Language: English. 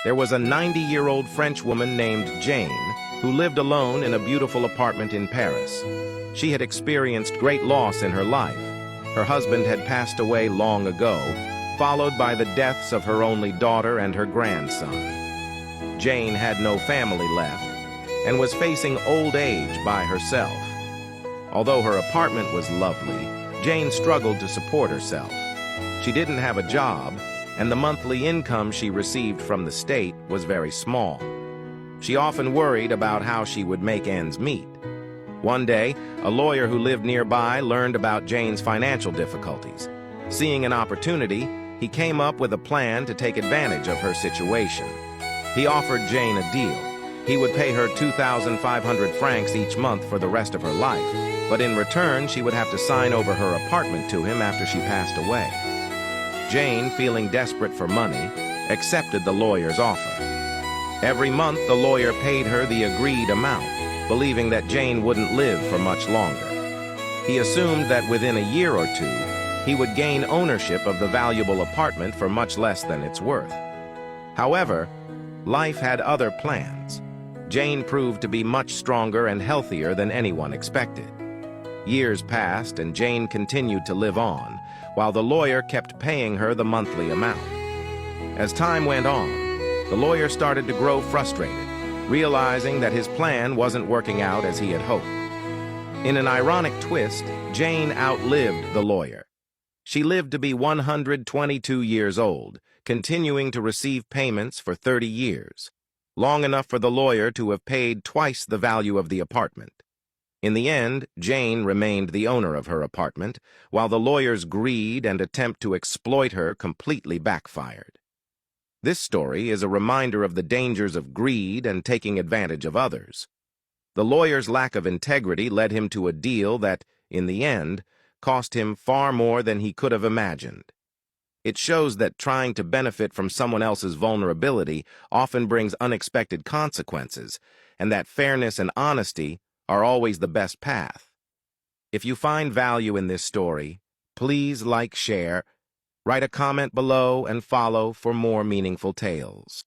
There was a 90-year-old French woman named Jane who lived alone in a beautiful apartment in Paris. She had experienced great loss in her life. Her husband had passed away long ago, followed by the deaths of her only daughter and her grandson. Jane had no family left and was facing old age by herself. Although her apartment was lovely, Jane struggled to support herself. She didn't have a job, and the monthly income she received from the state was very small. She often worried about how she would make ends meet. One day, a lawyer who lived nearby learned about Jane's financial difficulties. Seeing an opportunity, he came up with a plan to take advantage of her situation. He offered Jane a deal. He would pay her 2,500 francs each month for the rest of her life, but in return, she would have to sign over her apartment to him after she passed away. Jane, feeling desperate for money, accepted the lawyer's offer. Every month, the lawyer paid her the agreed amount, believing that Jane wouldn't live for much longer. He assumed that within a year or two, he would gain ownership of the valuable apartment for much less than its worth. However, life had other plans. Jane proved to be much stronger and healthier than anyone expected. Years passed, and Jane continued to live on, while the lawyer kept paying her the monthly amount. As time went on, the lawyer started to grow frustrated, realizing that his plan wasn't working out as he had hoped. In an ironic twist, Jane outlived the lawyer. She lived to be 122 years old, continuing to receive payments for 30 years, long enough for the lawyer to have paid twice the value of the apartment. In the end, Jane remained the owner of her apartment, while the lawyer's greed and attempt to exploit her completely backfired. This story is a reminder of the dangers of greed and taking advantage of others. The lawyer's lack of integrity led him to a deal that, in the end, cost him far more than he could have imagined. It shows that trying to benefit from someone else's vulnerability often brings unexpected consequences, and that fairness and honesty are always the best path. If you find value in this story, please like, share, write a comment below, and follow for more meaningful tales.